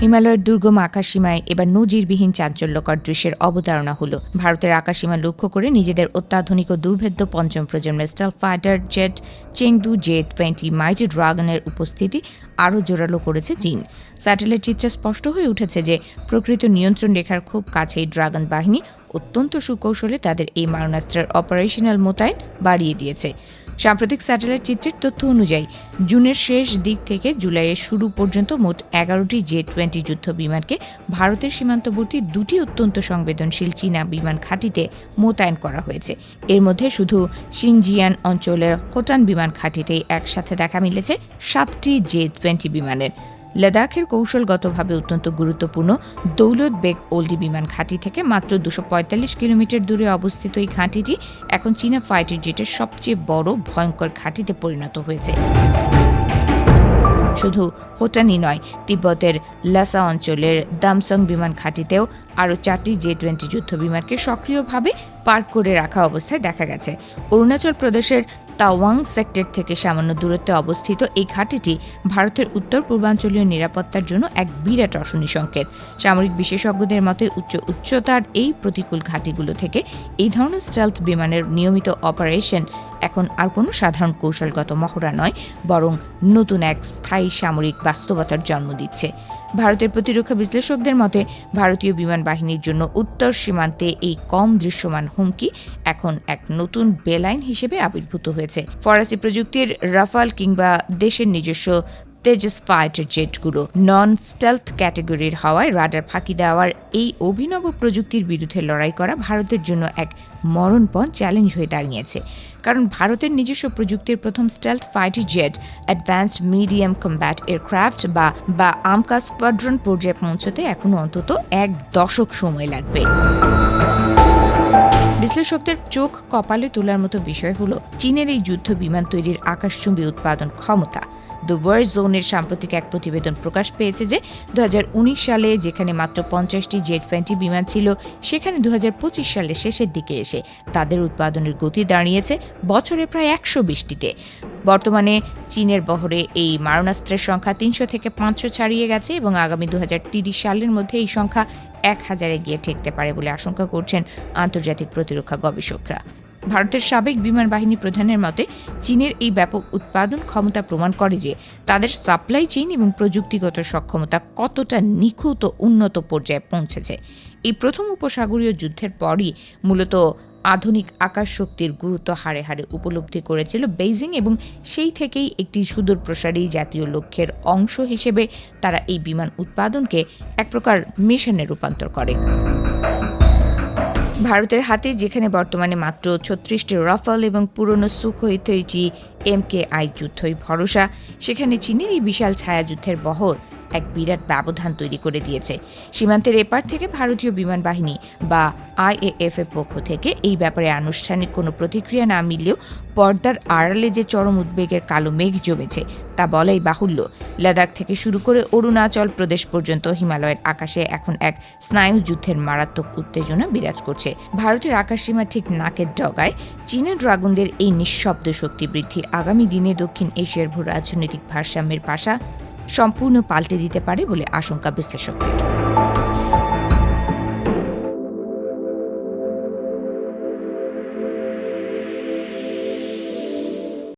হিমালয়ের দুর্গম আকাশসীমায় এবার নজিরবিহীন চাঞ্চল্যকর দৃশ্যের অবতারণা হল। ভারতের আকাশসীমা লক্ষ্য করে নিজেদের অত্যাধুনিক ও দুর্ভেদ্য পঞ্চম প্রজন্মের স্টেলথ ফাইটার জেট চেংদু জে-20 মাইটি ড্রাগনের উপস্থিতি আরও জোরালো করেছে চীন। স্যাটেলাইট চিত্রে স্পষ্ট হয়ে উঠেছে যে প্রকৃত নিয়ন্ত্রণ রেখার খুব কাছেই ড্রাগন বাহিনী অত্যন্ত সুকৌশলে তাদের এই মারণাস্ত্রের অপারেশনাল মোতায়েন বাড়িয়ে দিয়েছে। সাম্প্রতিক স্যাটেলাইট চিত্রের তথ্য অনুযায়ী জুনের শেষ দিক থেকে জুলাইয়ের শুরু পর্যন্ত মোট 11টি জে-20 যুদ্ধ বিমানকে ভারতের সীমান্তবর্তী দুটি অত্যন্ত সংবেদনশীল চীনা বিমান ঘাঁটিতে মোতায়েন করা হয়েছে। এর মধ্যে শুধু শিনজিয়ান অঞ্চলের হোটান বিমান ঘাঁটিতেই একসাথে দেখা মিলেছে 7টি জে-20 বিমানের। লাদাখের কৌশলগতভাবে অত্যন্ত গুরুত্বপূর্ণ দৌলত বেগ ওল্ডি বিমান ঘাঁটি থেকে মাত্র 245 কিলোমিটার দূরে অবস্থিত এই ঘাঁটিটি এখন চীনা ফাইটার জেটের সবচেয়ে বড় ভয়ঙ্কর ঘাঁটিতে পরিণত হয়েছে। শুধু হোটানই নয়, তিব্বতের লাসা অঞ্চলের দামসং বিমান ঘাঁটিতেও আরও 4টি জে-20 যুদ্ধ বিমানকে সক্রিয়ভাবে পার্ক করে রাখা অবস্থায় দেখা গেছে। অরুণাচল প্রদেশের তাওয়াং সেক্টর থেকে সামান্য দূরত্বে অবস্থিত এই ঘাঁটিটি ভারতের উত্তর পূর্বাঞ্চলীয় নিরাপত্তার জন্য এক বিরাট অশনি সংকেত। সামরিক বিশেষজ্ঞদের মতে উচ্চতার এই প্রতিকূল ঘাঁটিগুলো থেকে এই ধরনের স্টেলথ বিমানের নিয়মিত অপারেশন এখন আর কোনো সাধারণ কৌশলগত মহড়া নয়, বরং নতুন এক স্থায়ী সামরিক বাস্তবতার জন্ম দিচ্ছে। ভারতের প্রতিরক্ষা বিশ্লেষকদের মতে ভারতীয় বিমান বাহিনীর জন্য উত্তর সীমান্তে এই কম দৃশ্যমান হুমকি এখন এক নতুন বেলাইন হিসেবে আবির্ভূত হয়েছে। ফরাসি প্রযুক্তির রাফাল কিংবা দেশের নিজস্ব তেজস ফাইটার জেটগুলো নন স্টেলথ ক্যাটাগরির হওয়ায় রাডার ফাঁকি দেওয়ার এই অভিনব প্রযুক্তির বিরুদ্ধে লড়াই করা ভারতের জন্য এক মরণপণ চ্যালেঞ্জ হয়ে দাঁড়িয়েছে। কারণ ভারতের নিজস্ব প্রযুক্তির প্রথম stealth fighter jet advanced medium combat aircraft বা আমকা স্কোয়াড্রন পর্যায়ে পৌঁছতে এখনো অন্তত 1 দশক সময় লাগবে। বিশ্লেষকদের চোখ কপালে তোলার মতো বিষয় হল চীনের এই যুদ্ধ বিমান তৈরির আকাশচুম্বী উৎপাদন ক্ষমতা। দ্য ওয়ার জোনের সাম্প্রতিক এক প্রতিবেদন প্রকাশ পেয়েছে যে 2019 সালে যেখানে মাত্র 50টি জে-20 বিমান ছিল, সেখানে 2025 সালের শেষের দিকে এসে তাদের উৎপাদনের গতি দাঁড়িয়েছে বছরে প্রায় 120টিতে। বর্তমানে চীনের বহরে এই মারণাস্ত্রের সংখ্যা 300 থেকে 500 ছাড়িয়ে গেছে এবং আগামী 2030 সালের মধ্যে এই সংখ্যা 1000-এ গিয়ে ঠেকতে পারে বলে আশঙ্কা করছেন আন্তর্জাতিক প্রতিরক্ষা গবেষকরা। ভারতের সাবেক বিমান বাহিনী প্রধানের মতে চীনের এই ব্যাপক উৎপাদন ক্ষমতা প্রমাণ করে যে তাদের সাপ্লাই চেইন এবং প্রযুক্তিগত সক্ষমতা কতটা নিখুঁত ও উন্নত পর্যায়ে পৌঁছেছে। এই প্রথম উপসাগরীয় যুদ্ধের পরই মূলত আধুনিক আকাশ শক্তির গুরুত্ব হাড়ে হাড়ে উপলব্ধি করেছিল বেইজিং, এবং সেই থেকেই একটি সুদূর প্রসারী জাতীয় লক্ষ্যের অংশ হিসেবে তারা এই বিমান উৎপাদনকে এক প্রকার মিশনে রূপান্তর করে। ভারতের হাতে যেখানে বর্তমানে মাত্র 36টি রাফাল এবং পুরনো সুখোই 30 MKI যুদ্ধই ভরসা, সেখানে চীনের এই বিশাল ছায়াযুদ্ধের বহর এক বিরাট ব্যবধান তৈরি করে দিয়েছে। সীমান্তের এপার থেকে ভারতীয় বিমান বাহিনী বা IAF এর পক্ষ থেকে এই ব্যাপারে আনুষ্ঠানিক কোনো প্রতিক্রিয়া না মিললেও পর্দার আড়ালে যে চরম উদ্বেগের কালো মেঘ জমেছে তা বলাই বাহুল্য। লাদাখ থেকে শুরু করে অরুণাচল প্রদেশ পর্যন্ত হিমালয়ের আকাশে এখন এক স্নায়ু যুদ্ধের মারাত্মক উত্তেজনা বিরাজ করছে। ভারতের আকাশসীমা ঠিক নাকের ডগায় চীনের ড্রাগনদের এই নিঃশব্দ শক্তি বৃদ্ধি আগামী দিনে দক্ষিণ এশিয়ার ভূ রাজনৈতিক ভারসাম্যের পাশা সম্পূর্ণ পাল্টে দিতে পারে বলে আশঙ্কা বিশ্লেষকদের।